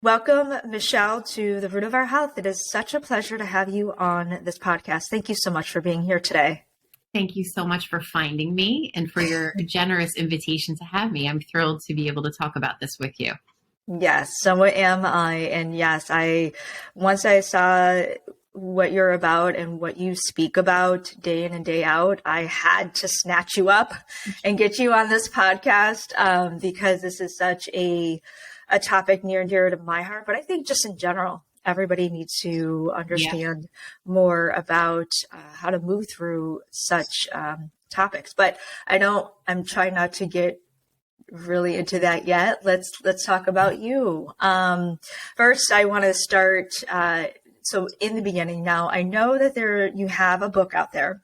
Welcome, Michelle, to The Root of Our Health. It is such a pleasure to have you on this podcast. Thank you so much for being here today. Thank you so much for finding me and for your generous invitation to have me. I'm thrilled to be able to talk about this with you. Yes, so am I. And yes, once I saw what you're about and what you speak about day in and day out, I had to snatch you up and get you on this podcast because this is such a topic near and dear to my heart, but I think just in general, everybody needs to understand more about how to move through such topics. But I'm trying not to get really into that yet. Let's talk about you. First, I want to start. So in the beginning, now I know that you have a book out there.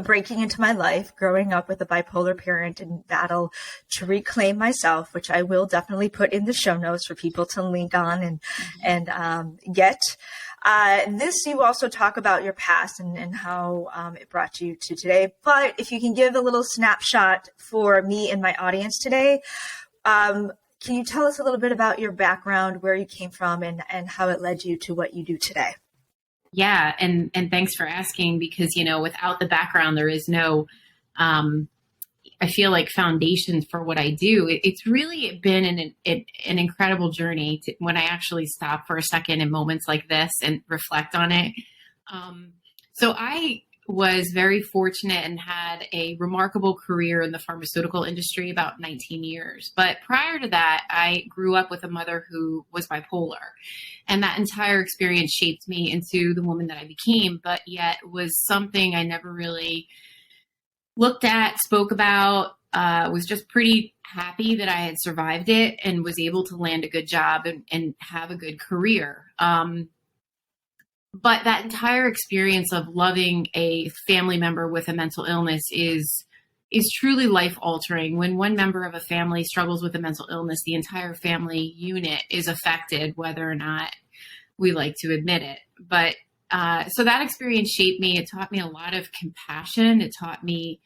Breaking into my life, growing up with a bipolar parent and battle to reclaim myself, which I will definitely put in the show notes for people to link on and get. This, you also talk about your past and how it brought you to today. But if you can give a little snapshot for me and my audience today, can you tell us a little bit about your background, where you came from, and how it led you to what you do today? Yeah. And thanks for asking, because, without the background, there is no, I feel like, foundation for what I do. It's really been an incredible journey when I actually stop for a second in moments like this and reflect on it. So I was very fortunate and had a remarkable career in the pharmaceutical industry, about 19 years. But prior to that, I grew up with a mother who was bipolar. And that entire experience shaped me into the woman that I became, but yet was something I never really looked at, spoke about, was just pretty happy that I had survived it and was able to land a good job and have a good career. But that entire experience of loving a family member with a mental illness is truly life altering. When one member of a family struggles with a mental illness, the entire family unit is affected, whether or not we like to admit it. But so that experience shaped me. It taught me a lot of compassion. It taught me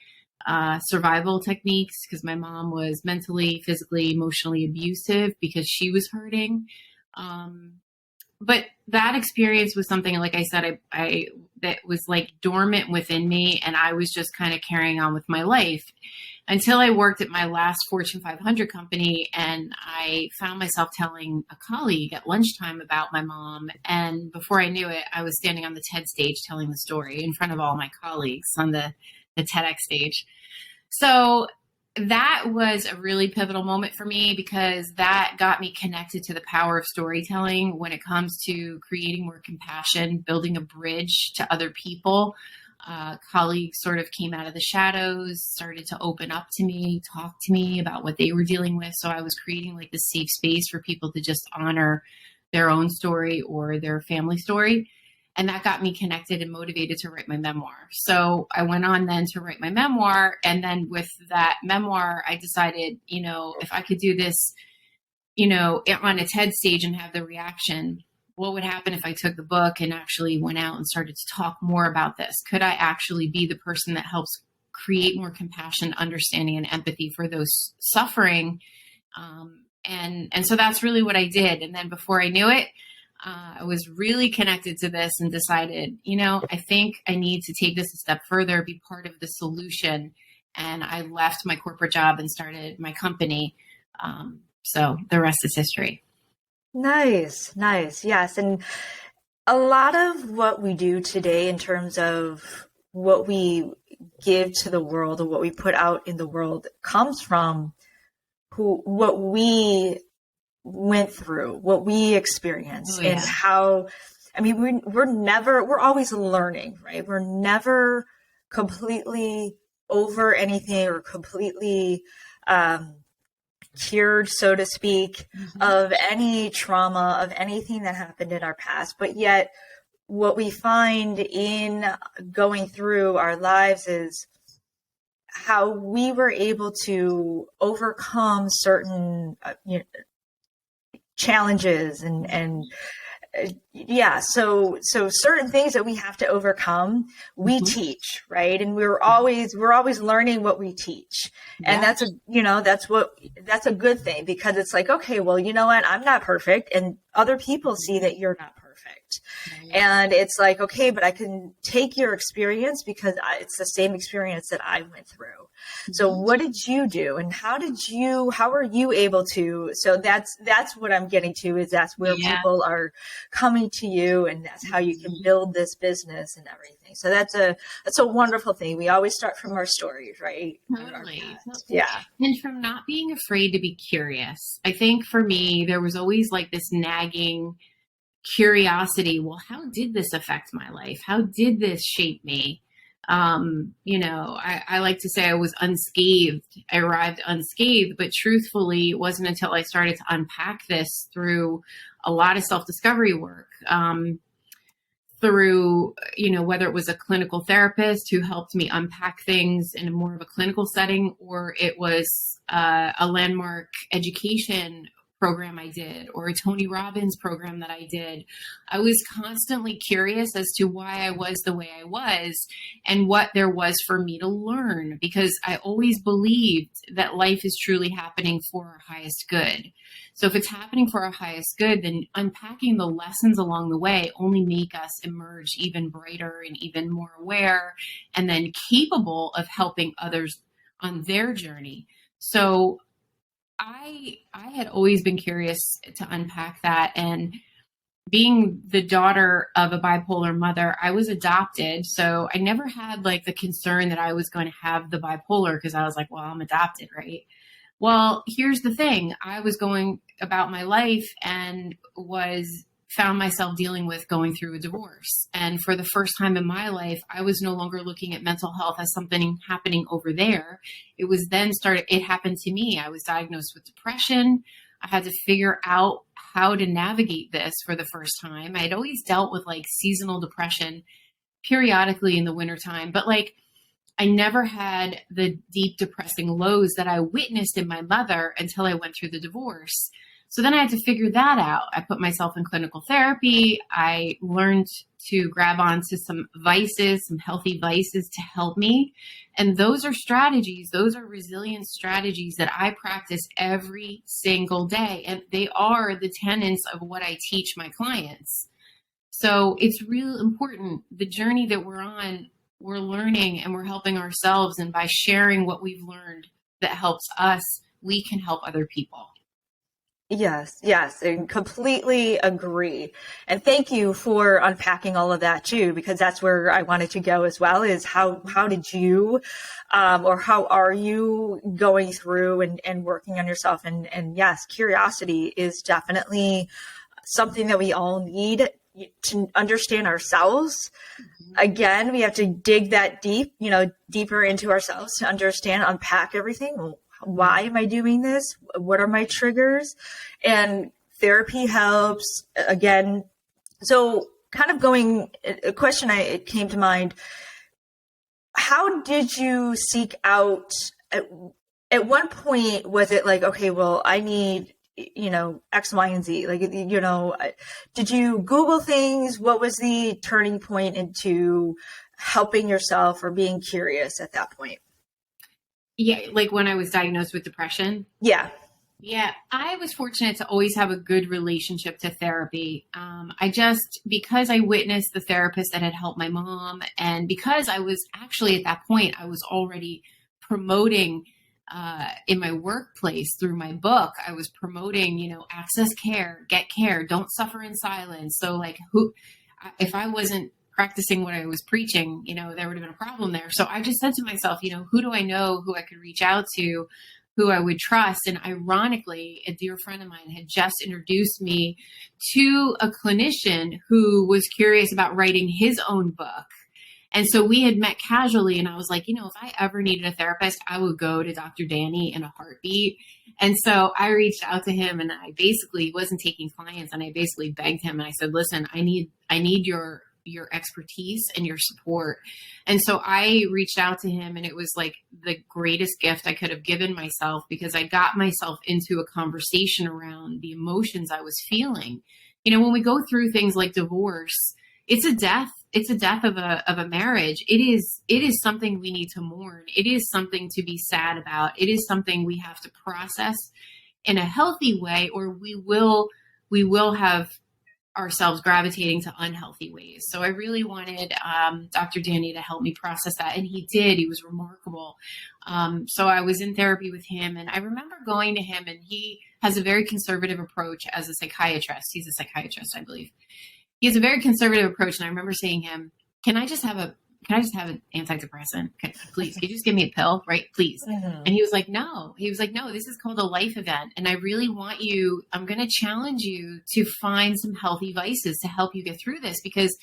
survival techniques, because my mom was mentally, physically, emotionally abusive because she was hurting. But that experience was something, like I said, I that was like dormant within me, and I was just kind of carrying on with my life until I worked at my last Fortune 500 company, and I found myself telling a colleague at lunchtime about my mom. And before I knew it, I was standing on the TED stage telling the story in front of all my colleagues on the TEDx stage. So that was a really pivotal moment for me, because that got me connected to the power of storytelling when it comes to creating more compassion, building a bridge to other people. Colleagues sort of came out of the shadows, started to open up to me, talk to me about what they were dealing with. So I was creating like this safe space for people to just honor their own story or their family story. And that got me connected and motivated to write my memoir. So I went on then to write my memoir. And then with that memoir, I decided, if I could do this, on a TED stage and have the reaction, what would happen if I took the book and actually went out and started to talk more about this? Could I actually be the person that helps create more compassion, understanding, and empathy for those suffering? And so that's really what I did. And then before I knew it, I was really connected to this and decided, I think I need to take this a step further, be part of the solution. And I left my corporate job and started my company. So the rest is history. Nice. Yes. And a lot of what we do today in terms of what we give to the world or what we put out in the world comes from what we went through, what we experienced, and how, we're always learning, right? We're never completely over anything or completely cured, so to speak, of any trauma, of anything that happened in our past. But yet what we find in going through our lives is how we were able to overcome certain challenges and Yeah. So certain things that we have to overcome, we teach, right? And we're always learning what we teach. And that's that's a good thing, because it's like, okay, well, you know what? I'm not perfect, and other people see that you're not perfect. Right. And it's like, okay, but I can take your experience, because it's the same experience that I went through. So what did you do, and how are you able to? So that's what I'm getting to, is that's where people are coming to you, and that's how you can build this business and everything. So that's a wonderful thing. We always start from our stories, right? Totally. Yeah. And from not being afraid to be curious. I think for me, there was always like this nagging curiosity. Well, how did this affect my life? How did this shape me? I like to say I was unscathed. I arrived unscathed, but truthfully, it wasn't until I started to unpack this through a lot of self-discovery work, through, whether it was a clinical therapist who helped me unpack things in more of a clinical setting, or it was a landmark education program I did, or a Tony Robbins program that I did. I was constantly curious as to why I was the way I was and what there was for me to learn, because I always believed that life is truly happening for our highest good. So if it's happening for our highest good, then unpacking the lessons along the way only make us emerge even brighter and even more aware, and then capable of helping others on their journey. So I had always been curious to unpack that. And being the daughter of a bipolar mother, I was adopted. So I never had like the concern that I was going to have the bipolar, because I was like, well, I'm adopted, right? Well, here's the thing. I was going about my life and found myself dealing with going through a divorce. And for the first time in my life, I was no longer looking at mental health as something happening over there. It happened to me. I was diagnosed with depression. I had to figure out how to navigate this for the first time. I had always dealt with like seasonal depression periodically in the wintertime, but like I never had the deep depressing lows that I witnessed in my mother until I went through the divorce. So then I had to figure that out. I put myself in clinical therapy. I learned to grab onto some healthy vices to help me. And those are strategies, those are resilience strategies that I practice every single day. And they are the tenets of what I teach my clients. So it's real important. The journey that we're on, we're learning and we're helping ourselves. And by sharing what we've learned that helps us, we can help other people. Yes, and completely agree. And thank you for unpacking all of that too, because that's where I wanted to go as well, is how did you, or how are you going through and working on yourself? And yes, curiosity is definitely something that we all need to understand ourselves. Again, we have to dig that deeper into ourselves to understand, unpack everything. Why am I doing this? What are my triggers? And therapy helps again. So kind of a question it came to mind. How did you seek out at one point? Was it like, okay, well, I need, X, Y, and Z, like, did you Google things? What was the turning point into helping yourself or being curious at that point? Yeah, like when I was diagnosed with depression. Yeah, I was fortunate to always have a good relationship to therapy. Because I witnessed the therapist that had helped my mom, and because I was actually at that point, I was already promoting in my workplace through my book. I was promoting, access care, get care, don't suffer in silence. So like if I wasn't practicing what I was preaching, there would have been a problem there. So I just said to myself, who do I know who I could reach out to, who I would trust? And ironically, a dear friend of mine had just introduced me to a clinician who was curious about writing his own book. And so we had met casually, and I was like, if I ever needed a therapist, I would go to Dr. Danny in a heartbeat. And so I reached out to him, and I basically wasn't taking clients, and I basically begged him, and I said, listen, I need your expertise and your support. And so I reached out to him, and it was like the greatest gift I could have given myself, because I got myself into a conversation around the emotions I was feeling. When we go through things like divorce, it's a death. It's a death of a marriage. It is something we need to mourn. It is something to be sad about. It is something we have to process in a healthy way, or we will have ourselves gravitating to unhealthy ways. So I really wanted Dr. Danny to help me process that. And he did. He was remarkable. So I was in therapy with him, and I remember going to him, and he has a very conservative approach as a psychiatrist. He's a psychiatrist, I believe. He has a very conservative approach. And I remember saying to him, can I just have an antidepressant? Please, can you just give me a pill, right? Please. And he was like, no. This is called a life event. And I really I'm going to challenge you to find some healthy vices to help you get through this, because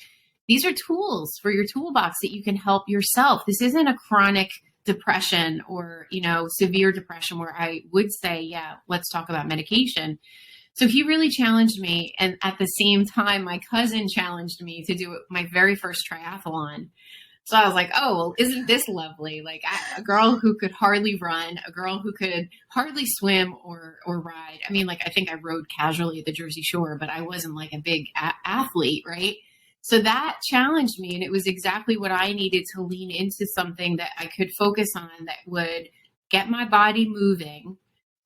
these are tools for your toolbox that you can help yourself. This isn't a chronic depression or, severe depression where I would say, yeah, let's talk about medication. So he really challenged me. And at the same time, my cousin challenged me to do my very first triathlon. So I was like, oh, well, isn't this lovely? Like a girl who could hardly run, a girl who could hardly swim or ride. I mean, like, I think I rode casually at the Jersey Shore, but I wasn't like a big athlete, right? So that challenged me. And it was exactly what I needed to lean into, something that I could focus on that would get my body moving,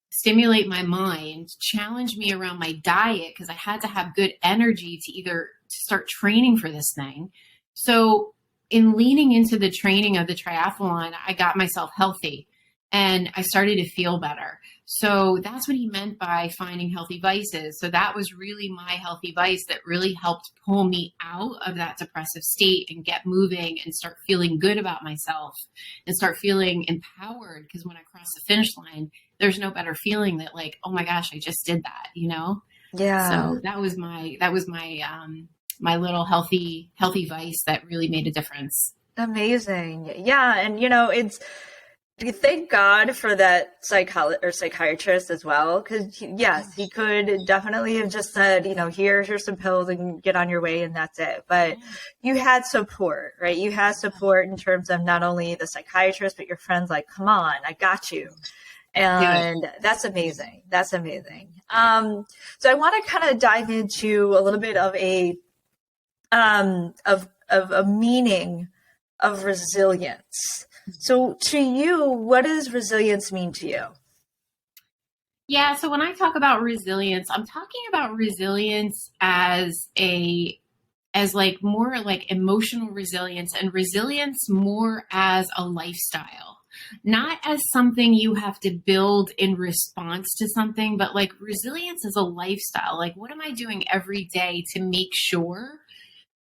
stimulate my mind, challenge me around my diet, because I had to have good energy to start training for this thing. So in leaning into the training of the triathlon, I got myself healthy and I started to feel better. So that's what he meant by finding healthy vices. So that was really my healthy vice that really helped pull me out of that depressive state and get moving and start feeling good about myself and start feeling empowered. Because when I crossed the finish line, there's no better feeling that, like, oh my gosh, I just did that, Yeah. So that was my my little healthy vice that really made a difference. Amazing. Yeah. And, thank God for that psychiatrist as well. Because, yes, he could definitely have just said, here's some pills and get on your way and that's it. But you had support, right? You had support in terms of not only the psychiatrist, but your friends like, come on, I got you. And that's amazing. That's amazing. So I want to kind of dive into a little bit of a meaning of resilience. So to you, what does resilience mean to you? Yeah. So when I talk about resilience, I'm talking about resilience as more like emotional resilience, and resilience more as a lifestyle, not as something you have to build in response to something, but like resilience as a lifestyle. Like, what am I doing every day to make sure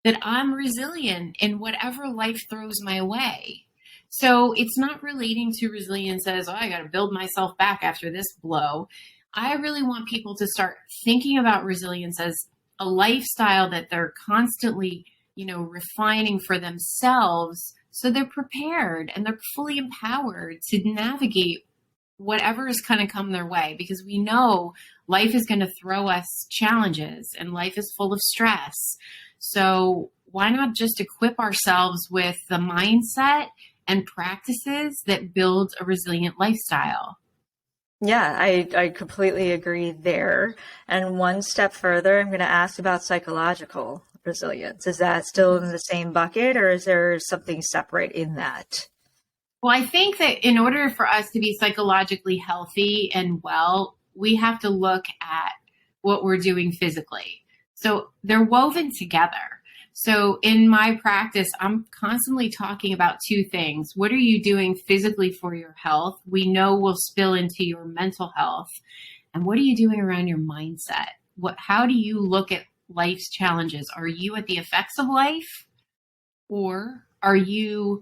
that I'm resilient in whatever life throws my way? So it's not relating to resilience as, oh, I got to build myself back after this blow. I really want people to start thinking about resilience as a lifestyle that they're constantly, refining for themselves, so they're prepared and they're fully empowered to navigate whatever is going to come their way, because we know life is going to throw us challenges and life is full of stress. So why not just equip ourselves with the mindset and practices that build a resilient lifestyle? Yeah, I completely agree there. And one step further, I'm going to ask about psychological resilience. Is that still in the same bucket, or is there something separate in that? Well, I think that in order for us to be psychologically healthy and well, we have to look at what we're doing physically. So they're woven together. So in my practice, I'm constantly talking about two things. What are you doing physically for your health? We know will spill into your mental health. And what are you doing around your mindset? How do you look at life's challenges? Are you at the effects of life, or are you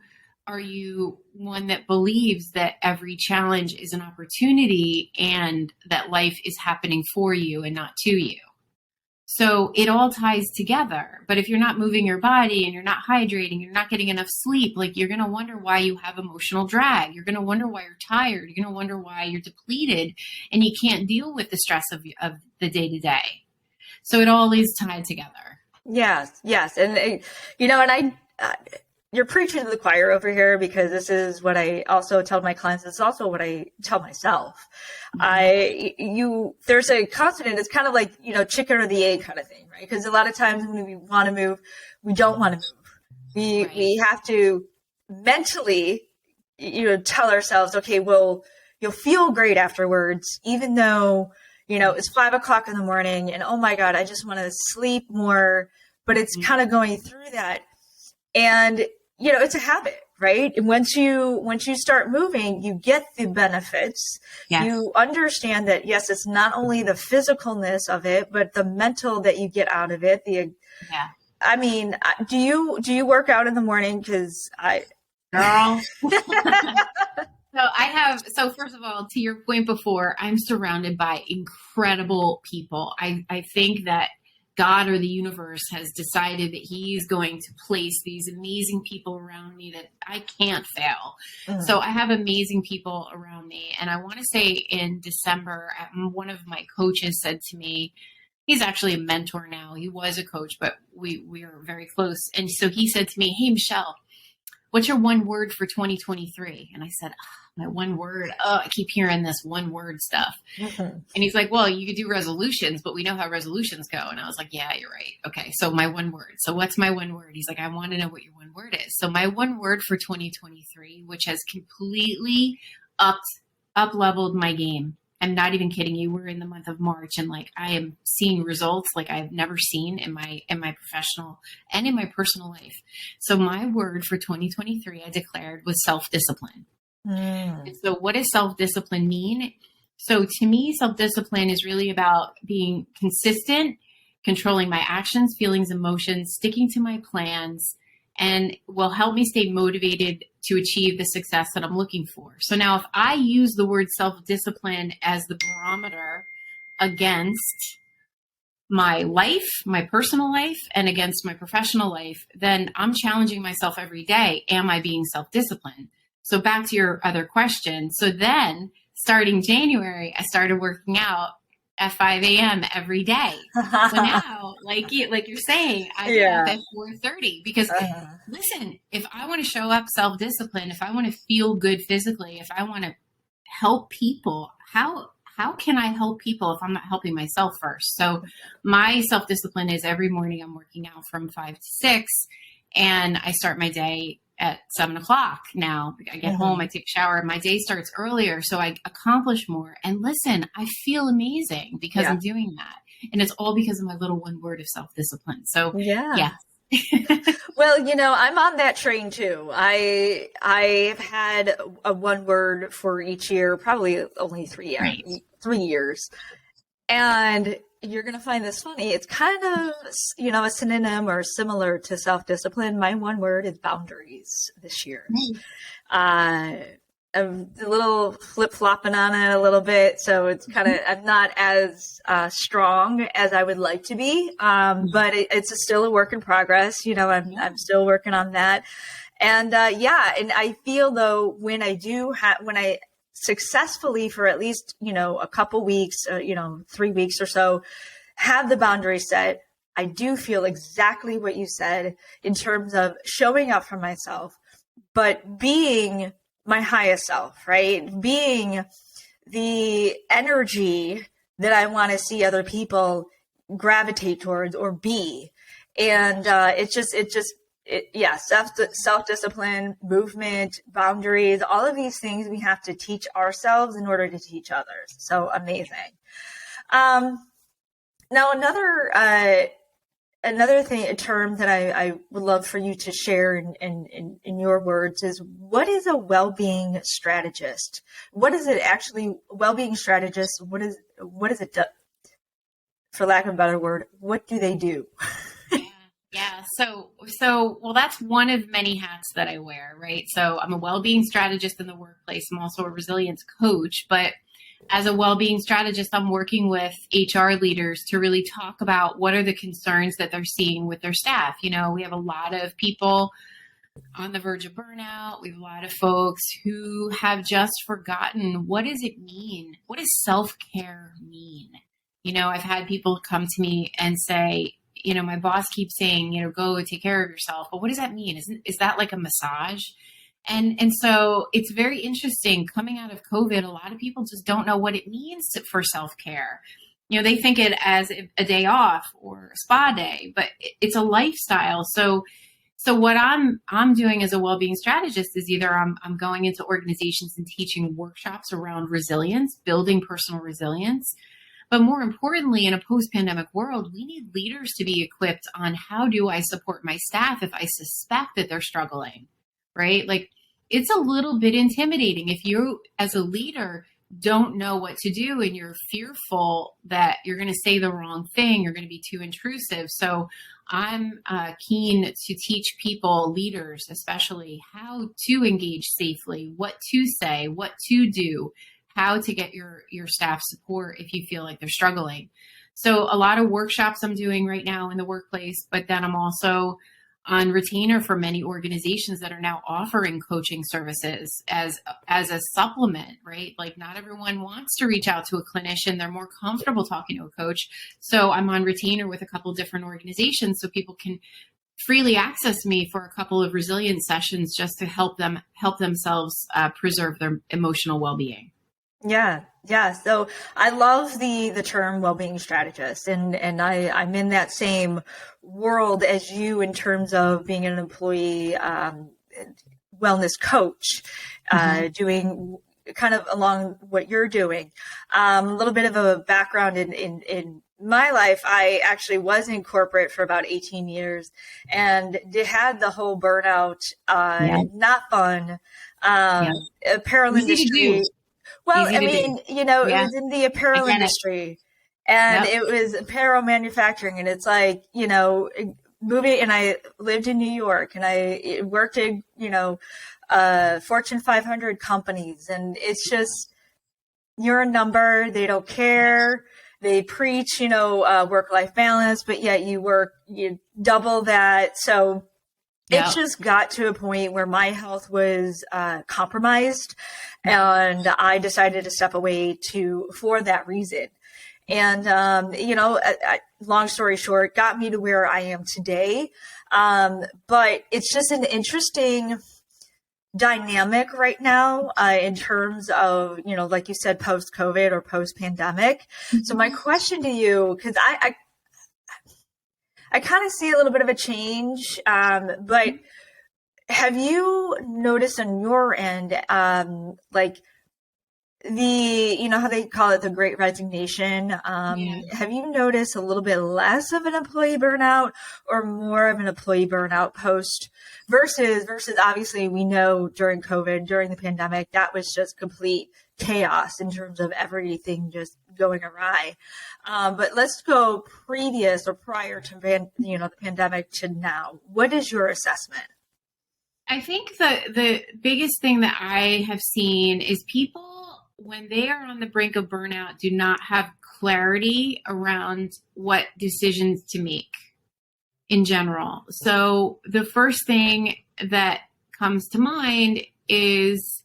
one that believes that every challenge is an opportunity and that life is happening for you and not to you? So it all ties together. But if you're not moving your body and you're not hydrating, you're not getting enough sleep, like, you're going to wonder why you have emotional drag. You're going to wonder why you're tired. You're going to wonder why you're depleted and you can't deal with the stress of the day to day. So it all is tied together. Yes. And, and you're preaching to the choir over here, because this is what I also tell my clients. It's also what I tell myself. There's a constant. It's kind of like, chicken or the egg kind of thing, right? Because a lot of times when we want to move, we don't want to move. We have to mentally, tell ourselves, okay, well, you'll feel great afterwards, even though, it's 5 o'clock in the morning and, oh my God, I just want to sleep more, but it's kind of going through that. And, it's a habit, right? And once you start moving, you get the benefits. Yes. You understand that, yes, it's not only the physicalness of it, but the mental that you get out of it. I mean, do you work out in the morning? Cause Girl. So first of all, to your point before, I'm surrounded by incredible people. I think that God or the universe has decided that he's going to place these amazing people around me that I can't fail. Mm. So I have amazing people around me. And I want to say in December, one of my coaches said to me, he's actually a mentor now. He was a coach, but we are very close. And so he said to me, hey, Michelle, what's your one word for 2023? And I said, my one word. I keep hearing this one word stuff. Mm-hmm. And he's like, well, you could do resolutions, but we know how resolutions go. And I was like, yeah, you're right. Okay. So my one word. So what's my one word? He's like, I want to know what your one word is. So my one word for 2023, which has completely up leveled my game. I'm not even kidding you. We're in the month of March and like I am seeing results like I've never seen in my professional and in my personal life. So my word for 2023 I declared was self-discipline. And so what does self-discipline mean? So to me, self-discipline is really about being consistent, controlling my actions, feelings, emotions, sticking to my plans, and will help me stay motivated to achieve the success that I'm looking for. So now if I use the word self-discipline as the barometer against my life, my personal life, and against my professional life, then I'm challenging myself every day. Am I being self-disciplined? So back to your other question. So then starting January, I started working out at 5 a.m. every day. So now, like you're saying, I get up at 4:30 because listen, if I want to show up self-disciplined, if I want to feel good physically, if I want to help people, how can I help people if I'm not helping myself first? So my self-discipline is every morning I'm working out from 5 to 6 and I start my day at 7 o'clock. Now I get home, I take a shower, my day starts earlier. So I accomplish more. And listen, I feel amazing because I'm doing that. And it's all because of my little one word of self-discipline. So yeah. Well, I'm on that train too. I've had a one word for each year, probably only 3 years. And you're going to find this funny. It's kind of, a synonym or similar to self-discipline. My one word is boundaries this year. I'm a little flip-flopping on it a little bit. So it's I'm not as strong as I would like to be. But it's still a work in progress. I'm still working on that. And and I feel though, when I successfully for at least, a couple weeks, 3 weeks or so, have the boundary set, I do feel exactly what you said in terms of showing up for myself, but being my highest self, right? Being the energy that I want to see other people gravitate towards or be. And self-discipline, movement, boundaries, all of these things we have to teach ourselves in order to teach others. So amazing. Now another thing, a term that I would love for you to share in your words is, what is a wellbeing strategist? What is it actually? Wellbeing strategist. What is it? For lack of a better word, what do they do? Yeah. Well, that's one of many hats that I wear, right? So I'm a well-being strategist in the workplace. I'm also a resilience coach, but as a well-being strategist, I'm working with HR leaders to really talk about what are the concerns that they're seeing with their staff. We have a lot of people on the verge of burnout. We have a lot of folks who have just forgotten, what does it mean? What does self-care mean? I've had people come to me and say, my boss keeps saying, go take care of yourself. But what does that mean? Is that like a massage? And so it's very interesting coming out of COVID. A lot of people just don't know what it means for self-care. They think it as a day off or a spa day, but it's a lifestyle. So what I'm doing as a wellbeing strategist is either I'm going into organizations and teaching workshops around resilience, building personal resilience. But more importantly, in a post-pandemic world, we need leaders to be equipped on how do I support my staff if I suspect that they're struggling, right? Like, it's a little bit intimidating if you, as a leader, don't know what to do and you're fearful that you're going to say the wrong thing, you're going to be too intrusive. So I'm keen to teach people, leaders especially, how to engage safely, what to say, what to do, how to get your staff support if you feel like they're struggling. So a lot of workshops I'm doing right now in the workplace, but then I'm also on retainer for many organizations that are now offering coaching services as a supplement, right? Like, not everyone wants to reach out to a clinician. They're more comfortable talking to a coach. So I'm on retainer with a couple different organizations so people can freely access me for a couple of resilience sessions just to help themselves preserve their emotional well-being. Yeah. So I love the term wellbeing strategist, and I'm in that same world as you in terms of being an employee wellness coach, doing kind of along what you're doing. A little bit of a background in my life. I actually was in corporate for about 18 years and had the whole burnout, not fun, apparel industry. Well, I mean, it was in the apparel industry and it was apparel manufacturing. And it's like, moving, and I lived in New York and I worked in, Fortune 500 companies. And it's just, you're a number. They don't care. They preach, work-life balance, but yet you double that. So it just got to a point where my health was compromised, and I decided to step away for that reason. And, long story short, got me to where I am today. But it's just an interesting dynamic right now in terms of, like you said, post-COVID or post-pandemic. So my question to you, because I kind of see a little bit of a change, but have you noticed on your end, like how they call it the Great Resignation? Have you noticed a little bit less of an employee burnout or more of an employee burnout post versus obviously we know during COVID, during the pandemic, that was just complete chaos in terms of everything just going awry. But let's go previous or prior to the pandemic to now. What is your assessment? I think the biggest thing that I have seen is people, when they are on the brink of burnout, do not have clarity around what decisions to make in general. So the first thing that comes to mind is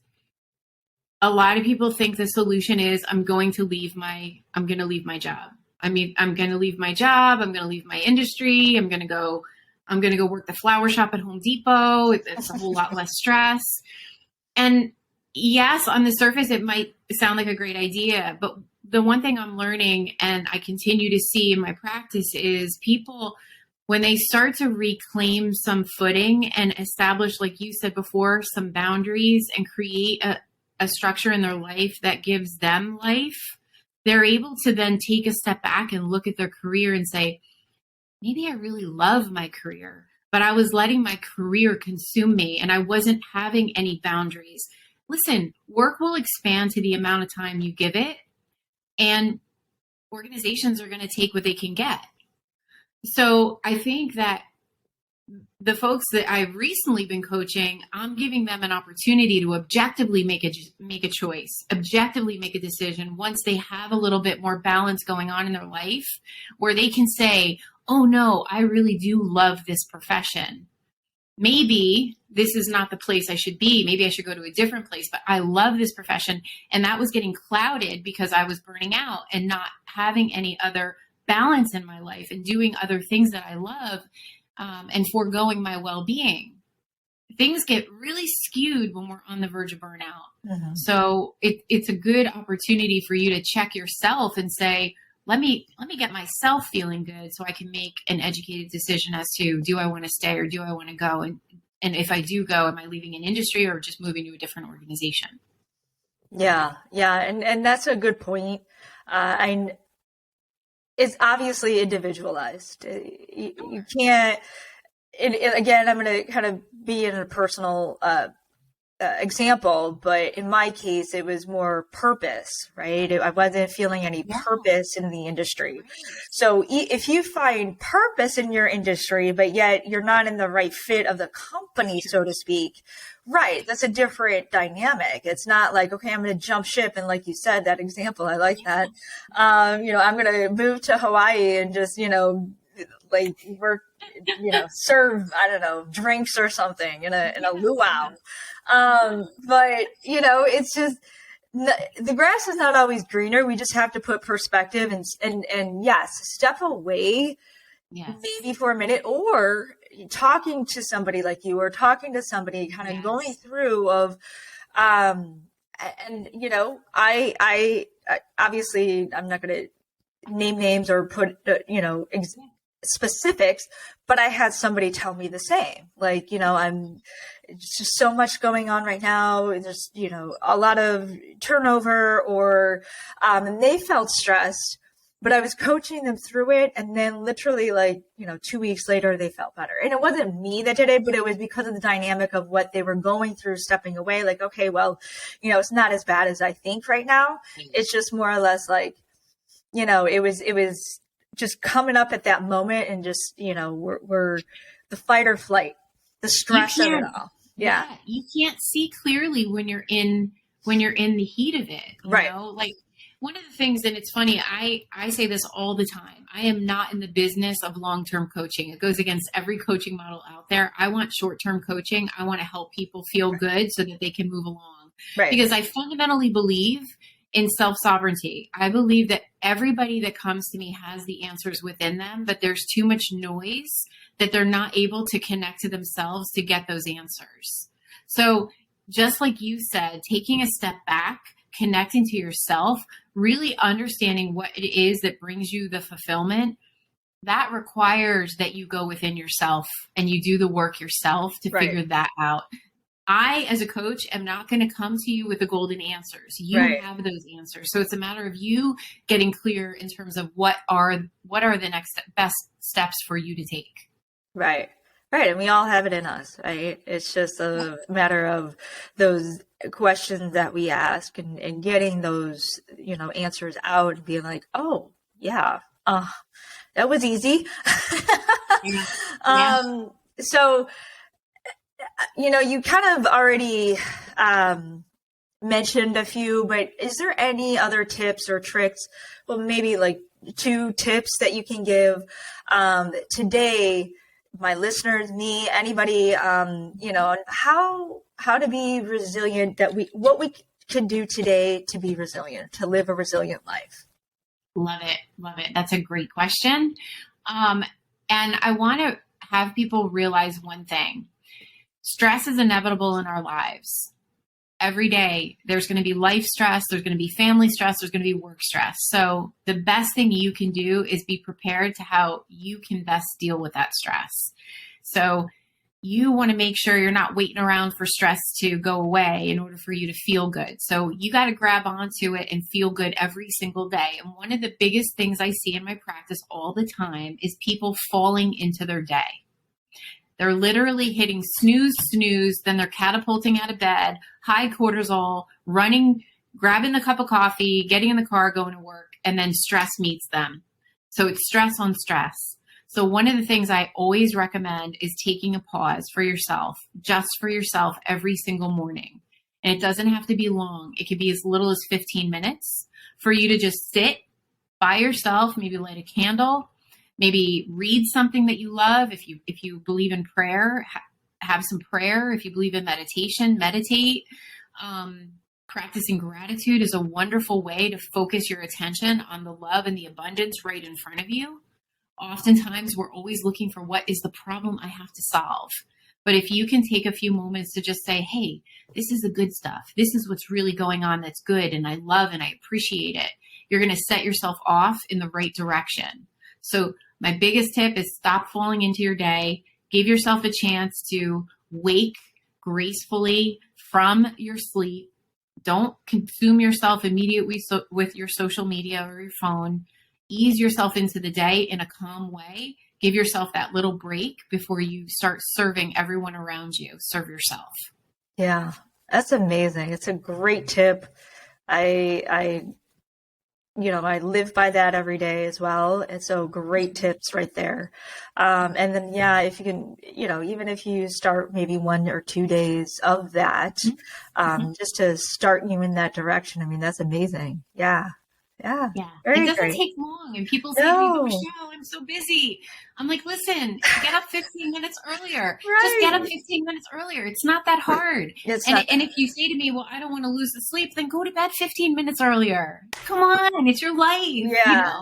a lot of people think the solution is I'm going to leave my job. I'm going to leave my job. I'm going to leave my industry. I'm going to go work the flower shop at Home Depot. It's a whole lot less stress. And yes, on the surface, it might sound like a great idea, but the one thing I'm learning and I continue to see in my practice is people, when they start to reclaim some footing and establish, like you said before, some boundaries and create a structure in their life that gives them life, they're able to then take a step back and look at their career and say, maybe I really love my career, but I was letting my career consume me and I wasn't having any boundaries. Listen, work will expand to the amount of time you give it, and organizations are going to take what they can get. So I think that the folks that I've recently been coaching, I'm giving them an opportunity to objectively make a choice, objectively make a decision once they have a little bit more balance going on in their life, where they can say, oh no, I really do love this profession. Maybe this is not the place I should be. Maybe I should go to a different place, but I love this profession. And that was getting clouded because I was burning out and not having any other balance in my life and doing other things that I love, and foregoing my well-being, things get really skewed when we're on the verge of burnout. Mm-hmm. So it's a good opportunity for you to check yourself and say, let me get myself feeling good so I can make an educated decision as to, do I want to stay or do I want to go? And if I do go, am I leaving an industry or just moving to a different organization? Yeah. And that's a good point. It's obviously individualized. You can't, again, I'm going to kind of be in a personal example, but in my case, it was more purpose, right? I wasn't feeling any purpose in the industry. So if you find purpose in your industry, but yet you're not in the right fit of the company, so to speak, right, that's a different dynamic. It's not like, okay, I'm going to jump ship. And like you said, that example, I like that. I'm going to move to Hawaii and just, like work, serve, I don't know, drinks or something in a luau. But it's just, the grass is not always greener. We just have to put perspective and yes, step away maybe for a minute, or talking to somebody like you, or talking to somebody kind of going through of, I obviously I'm not going to name names or put, specifics, but I had somebody tell me the same, like, I'm just so much going on right now. There's, a lot of turnover or, and they felt stressed, but I was coaching them through it. And then literally 2 weeks later, they felt better. And it wasn't me that did it, but it was because of the dynamic of what they were going through, stepping away. Like, okay, well, it's not as bad as I think right now. It's just more or less like, it was just coming up at that moment, and just, we're the fight or flight, the stress of it all. Yeah. You can't see clearly when you're in the heat of it. You know? Like, one of the things, and it's funny, I say this all the time, I am not in the business of long-term coaching. It goes against every coaching model out there. I want short-term coaching. I want to help people feel good so that they can move along. Because I fundamentally believe in self-sovereignty. I believe that everybody that comes to me has the answers within them, but there's too much noise that they're not able to connect to themselves to get those answers. So just like you said, taking a step back, connecting to yourself, really understanding what it is that brings you the fulfillment, that requires that you go within yourself and you do the work yourself to figure that out. I, as a coach, am not going to come to you with the golden answers. You have those answers. So it's a matter of you getting clear in terms of what are the next best steps for you to take. Right. And we all have it in us, right? It's just a matter of those questions that we ask and getting those, answers out and being like, oh yeah, that was easy. So, you kind of already mentioned a few, but is there any other tips or tricks? Well, maybe like 2 tips that you can give today, my listeners, me, anybody, on how to be resilient, what we can do today to be resilient, to live a resilient life. Love it. That's a great question. And I want to have people realize one thing. Stress is inevitable in our lives. Every day, there's going to be life stress, there's going to be family stress, there's going to be work stress. So the best thing you can do is be prepared to how you can best deal with that stress. So you want to make sure you're not waiting around for stress to go away in order for you to feel good. So you got to grab onto it and feel good every single day. And one of the biggest things I see in my practice all the time is people falling into their day. They're literally hitting snooze, then they're catapulting out of bed, high cortisol, running, grabbing the cup of coffee, getting in the car, going to work, and then stress meets them. So it's stress on stress. So one of the things I always recommend is taking a pause for yourself, just for yourself every single morning. And it doesn't have to be long. It could be as little as 15 minutes for you to just sit by yourself, maybe light a candle, maybe read something that you love. If you believe in prayer, have some prayer. If you believe in meditation, meditate. practicing gratitude is a wonderful way to focus your attention on the love and the abundance right in front of you. Oftentimes, we're always looking for what is the problem I have to solve. But if you can take a few moments to just say, hey, this is the good stuff. This is what's really going on that's good, and I love and I appreciate it. You're going to set yourself off in the right direction. So my biggest tip is stop falling into your day. Give yourself a chance to wake gracefully from your sleep. Don't consume yourself immediately with your social media or your phone. Ease yourself into the day in a calm way. Give yourself that little break before you start serving everyone around you. Serve yourself. Yeah, that's amazing. It's a great tip. I live by that every day as well. And so great tips right there. And then, yeah, if you can, even if you start maybe 1 or 2 days of that, just to start you in that direction. I mean, that's amazing. Yeah. Yeah. It doesn't take long. And people say to me, "Oh, Michelle, I'm so busy." I'm like, listen, get up 15 minutes earlier. Right. Just get up 15 minutes earlier. It's not that hard. And if you say to me, well, I don't want to lose the sleep, then go to bed 15 minutes earlier. Come on. It's your life. Yeah.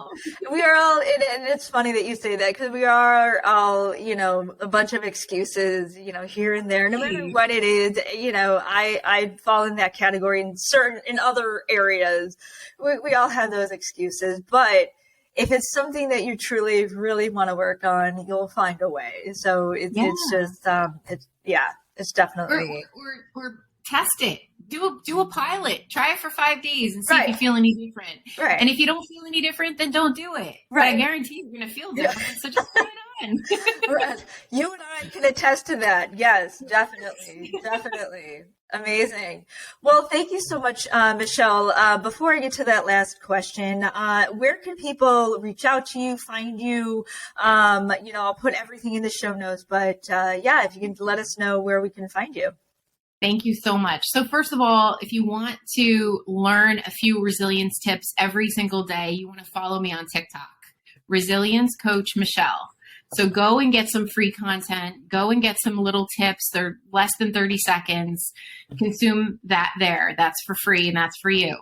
We are all, and it's funny that you say that because we are all, a bunch of excuses, here and there, no matter what it is, I fall in that category in other areas. We all have those excuses, but if it's something that you truly really want to work on, you'll find a way. So it's just it's definitely or test it. Do a pilot. Try it for 5 days and see if you feel any different. Right. And if you don't feel any different, then don't do it. Right. But I guarantee you're going to feel different. So just put it on. Right. You and I can attest to that. Yes, definitely. Definitely. Amazing. Well, thank you so much, Michelle. Before I get to that last question, where can people reach out to you, find you? I'll put everything in the show notes, but if you can let us know where we can find you. Thank you so much. So first of all, if you want to learn a few resilience tips every single day, you want to follow me on TikTok, Resilience Coach Michelle. So go and get some free content. Go and get some little tips. They're less than 30 seconds. Consume that there. That's for free, and that's for you.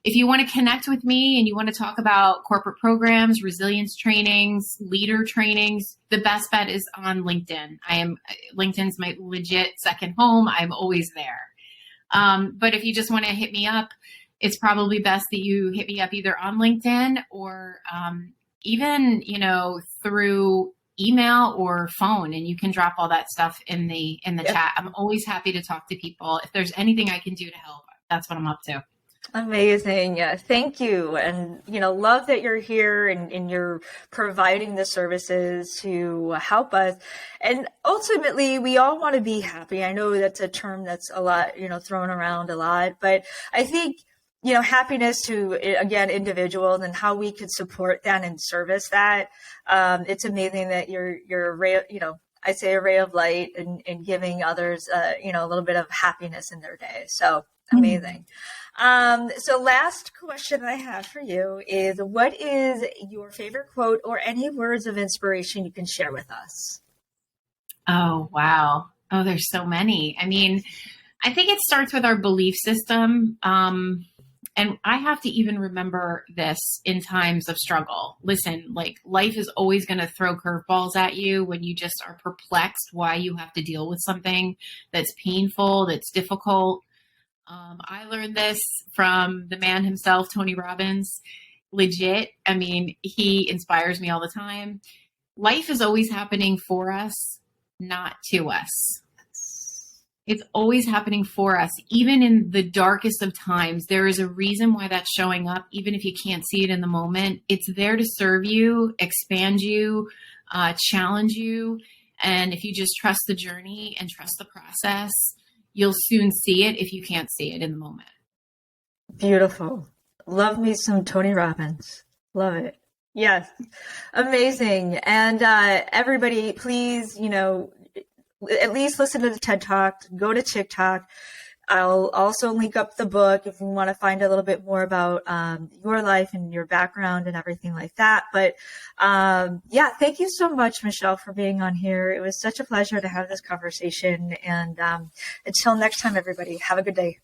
If you want to connect with me and you want to talk about corporate programs, resilience trainings, leader trainings, the best bet is on LinkedIn. LinkedIn's my legit second home. I'm always there. But if you just want to hit me up, it's probably best that you hit me up either on LinkedIn or even, through email or phone, and you can drop all that stuff in the chat. I'm always happy to talk to people. If there's anything I can do to help, that's what I'm up to. Amazing. Yeah, thank you. And, love that you're here and you're providing the services to help us. And ultimately, we all want to be happy. I know that's a term that's a lot, thrown around a lot, but I think, happiness to, again, individuals and how we could support that and service that. It's amazing that you're a ray, I say a ray of light and giving others, a little bit of happiness in their day. So amazing. So last question I have for you is, what is your favorite quote or any words of inspiration you can share with us? Oh, wow. Oh, there's so many. I mean, I think it starts with our belief system. And I have to even remember this in times of struggle. Listen, life is always going to throw curveballs at you when you just are perplexed why you have to deal with something that's painful, that's difficult. I learned this from the man himself, Tony Robbins. Legit. I mean, he inspires me all the time. Life is always happening for us, not to us. It's always happening for us. Even in the darkest of times, there is a reason why that's showing up, even if you can't see it in the moment. It's there to serve you, expand you, challenge you. And if you just trust the journey and trust the process, you'll soon see it if you can't see it in the moment. Beautiful. Love me some Tony Robbins. Love it. Yes. Amazing. And everybody, please, at least listen to the TED Talk, go to TikTok. I'll also link up the book if you want to find a little bit more about your life and your background and everything like that. But thank you so much, Michelle, for being on here. It was such a pleasure to have this conversation. And until next time, everybody, have a good day.